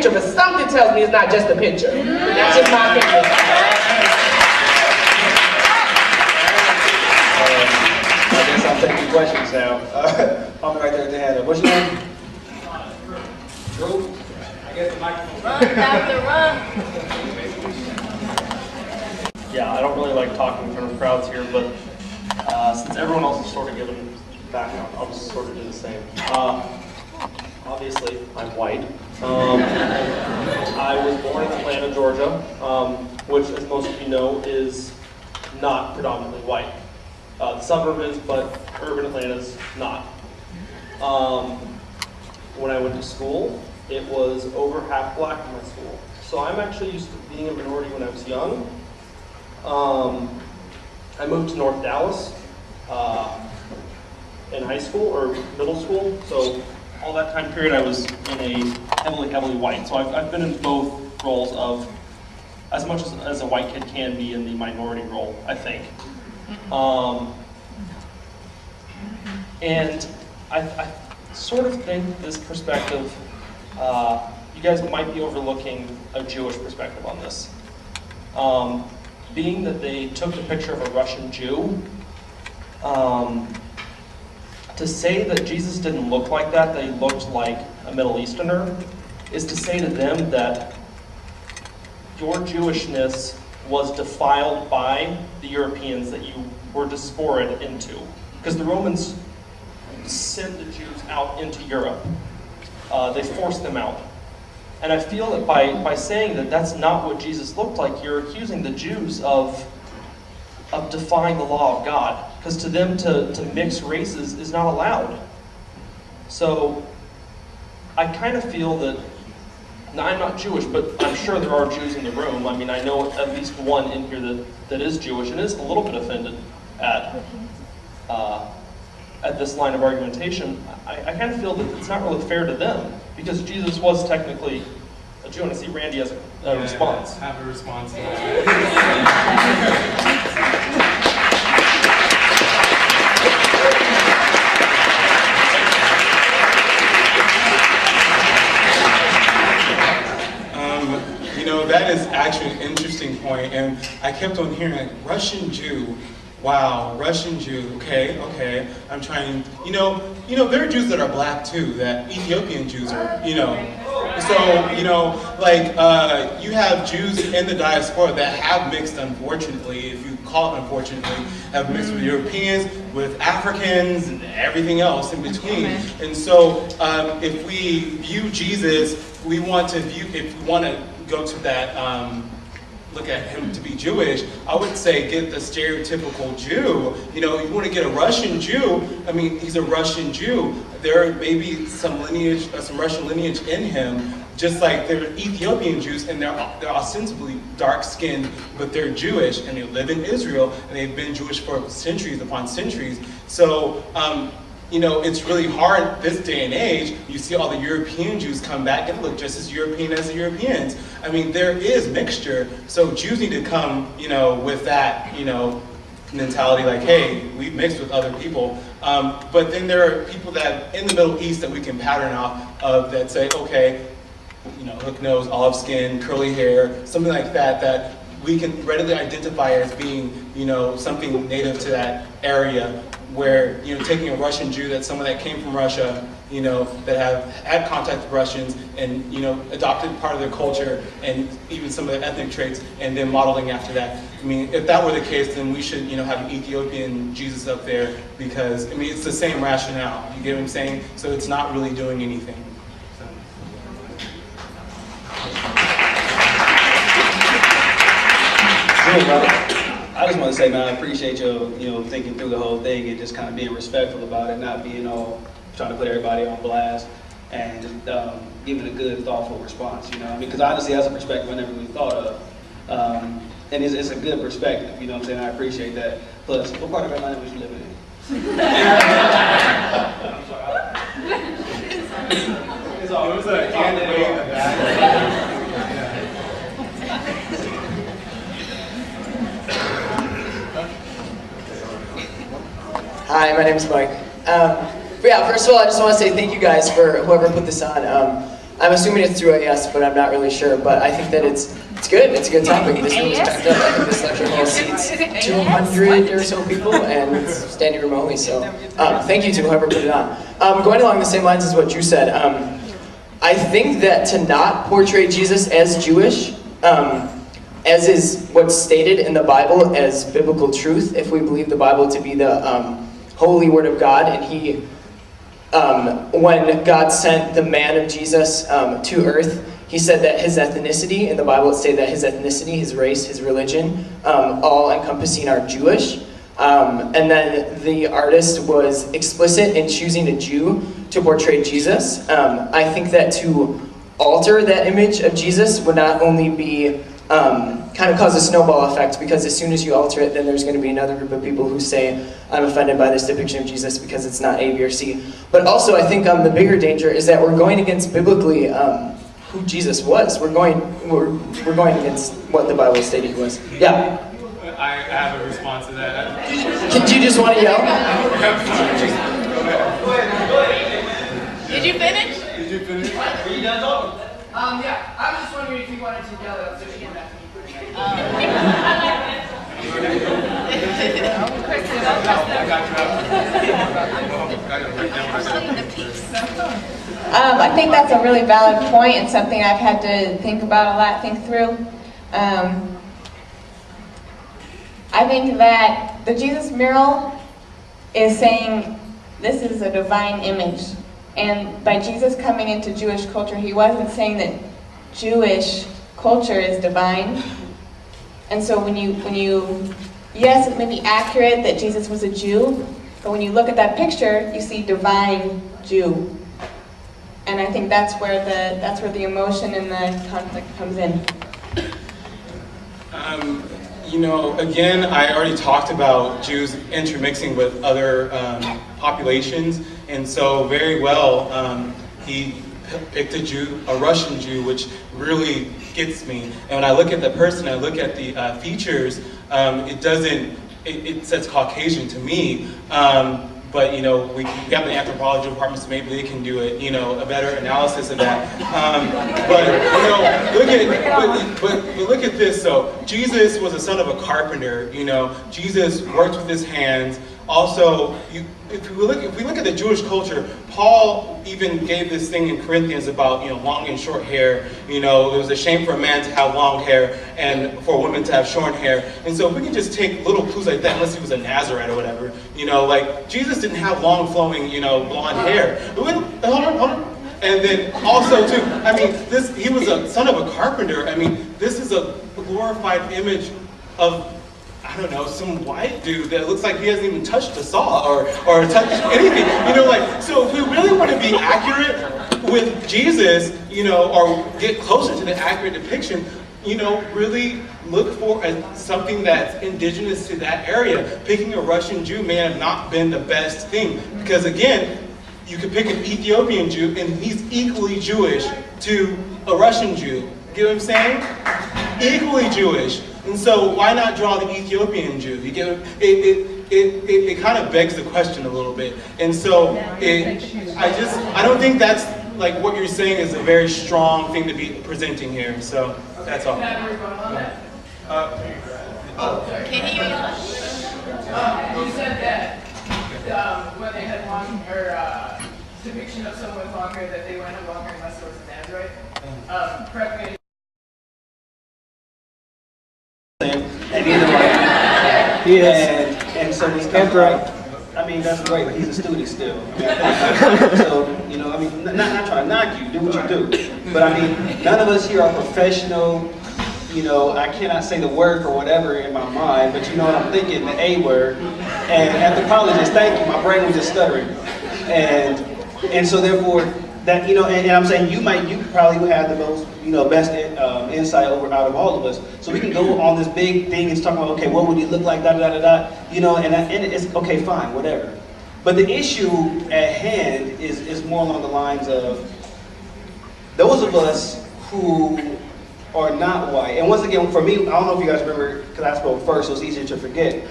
picture, but something tells me it's not just a picture. That's just my opinion. I guess I'll take your questions now. I'm right there at the hand up. What's your name? Drew? I guess the microphone's Run, Dr. Run. Yeah, I don't really like talking in front of crowds here, but since everyone else is sort of given background, I'll just sort of do the same. Obviously, I'm white. I was born in Atlanta, Georgia, which, as most of you know, is not predominantly white. The suburb is, but urban Atlanta is not. When I went to school, it was over half black in my school. So I'm actually used to being a minority when I was young. I moved to North Dallas in high school or middle school. So all that time period I was in a heavily white. So I've been in both roles of as much as a white kid can be in the minority role, I think. And I sort of think this perspective, you guys might be overlooking a Jewish perspective on this. Being that they took the picture of a Russian Jew, to say that Jesus didn't look like that he looked like a Middle Easterner, is to say to them that your Jewishness was defiled by the Europeans that you were diaspored into. Because the Romans sent the Jews out into Europe. They forced them out. And I feel that by saying that that's not what Jesus looked like, you're accusing the Jews of defying the law of God. Because to them, to mix races is not allowed. So I kind of feel that, now I'm not Jewish, but I'm sure there are Jews in the room. I mean, I know at least one in here that is Jewish and is a little bit offended at this line of argumentation. I kind of feel that it's not really fair to them, because Jesus was technically a Jew, and I see Randy has a response. I have a response. That is actually an interesting point, and I kept on hearing like Russian Jew. Wow, Russian Jew. Okay. I'm trying. There are Jews that are black too. That Ethiopian Jews are. So you have Jews in the diaspora that have mixed, unfortunately, if you call it unfortunately, have mixed with Europeans, with Africans, and everything else in between. And so, if we view Jesus, if we want to go to that, look at him to be Jewish, I would say get the stereotypical Jew. You want to get a Russian Jew, I mean, he's a Russian Jew. There may be some lineage, some Russian lineage in him, just like there are Ethiopian Jews, and they're ostensibly dark-skinned, but they're Jewish, and they live in Israel, and they've been Jewish for centuries upon centuries. So, it's really hard this day and age. You see all the European Jews come back and look just as European as the Europeans. I mean, there is mixture. So Jews need to come, with that, mentality like, hey, we mixed with other people. But then there are people that in the Middle East that we can pattern off of that say, okay, hook nose, olive skin, curly hair, something like that we can readily identify as being, something native to that area. Where, taking a Russian Jew, that's someone that came from Russia, that have had contact with Russians and, adopted part of their culture and even some of their ethnic traits, and then modeling after that. I mean, if that were the case, then we should, have an Ethiopian Jesus up there, because, I mean, it's the same rationale. You get what I'm saying? So it's not really doing anything. I just want to say, man, I appreciate you, thinking through the whole thing and just kind of being respectful about it, not being all trying to put everybody on blast, and just giving a good, thoughtful response. Because honestly, that's a perspective I never really thought of, and it's a good perspective. You know what I'm saying? I appreciate that. Plus, what part of Atlanta was you living in? I'm sorry. It was a candidate in the back. Hi, my name is Mike. But yeah, first of all, I just want to say thank you guys for whoever put this on. I'm assuming it's through AS, but I'm not really sure. But I think that it's good. It's a good topic. This room is packed up. I think this lecture hall seats 200 or so people, and it's standing room only. So thank you to whoever put it on. Going along the same lines as what Drew said, I think that to not portray Jesus as Jewish, as is what's stated in the Bible as biblical truth, if we believe the Bible to be the holy word of God, and he, when God sent the man of Jesus to earth, he said that his ethnicity, in the Bible it stated that his ethnicity, his race, his religion, all encompassing are Jewish. And then the artist was explicit in choosing a Jew to portray Jesus. I think that to alter that image of Jesus would not only be kind of cause a snowball effect, because as soon as you alter it, then there's going to be another group of people who say, I'm offended by this depiction of Jesus because it's not A, B, or C. But also I think the bigger danger is that we're going against biblically who Jesus was. We're going against what the Bible stated he was. Yeah? I have a response to that. Do you just want to yell? Did you finish? Did you finish? Are you done talking? Yeah, I was just wondering if you wanted to yell it up so she came back to me. I think that's a really valid point and something I've had to think about a lot, think through. I think that the Jesus Mural is saying this is a divine image. And by Jesus coming into Jewish culture, he wasn't saying that Jewish culture is divine. And so when you, yes, it may be accurate that Jesus was a Jew, but when you look at that picture, you see divine Jew. And I think that's where the emotion and the conflict comes in. You know, again, I already talked about Jews intermixing with other populations, and so very well, he picked a Jew, a Russian Jew, which really gets me. And when I look at the person, I look at the features, it says Caucasian to me. But you know, we have the anthropology department, so maybe they can do it, you know, a better analysis of that. But you know, look at this. So Jesus was a son of a carpenter. You know, Jesus worked with his hands. Also, if we look at the Jewish culture, Paul even gave this thing in Corinthians about, you know, long and short hair. You know, it was a shame for a man to have long hair and for a woman to have short hair. And so if we can just take little clues like that, unless he was a Nazarite or whatever, you know, like Jesus didn't have long flowing, you know, blonde hair. Hold on. And then also too, I mean, he was a son of a carpenter. I mean, this is a glorified image of, I don't know, some white dude that looks like he hasn't even touched a saw or touched anything. You know, like, so if we really want to be accurate with Jesus, you know, or get closer to the accurate depiction, you know, really look for something that's indigenous to that area. Picking a Russian Jew may have not been the best thing, because again, you could pick an Ethiopian Jew and he's equally Jewish to a Russian Jew. Get what I'm saying? Equally Jewish. And so why not draw the Ethiopian Jew? You get it kind of begs the question a little bit. And so I don't think that's like what you're saying is a very strong thing to be presenting here. So that's all. You said that when they had long or depiction of someone with long hair, that they wouldn't have long hair unless it was a Nazarite. Correct me. And either way, he is, and so he's right. I mean, that's great, but he's a student still. So, you know, I mean, not trying to knock you, do what you do. But I mean, none of us here are professional. You know, I cannot say the word for whatever in my mind, but you know what I'm thinking, the A word. And anthropologist, thank you, my brain was just stuttering. And so therefore, that, you know, and I'm saying you probably would have the most, you know, best insight out of all of us. So we can go on this big thing and talk about, okay, what would he look like, you know, and it's okay, fine, whatever. But the issue at hand is more along the lines of those of us who are not white. And once again, for me, I don't know if you guys remember, because I spoke first, so it's easier to forget.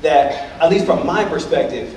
That, at least from my perspective,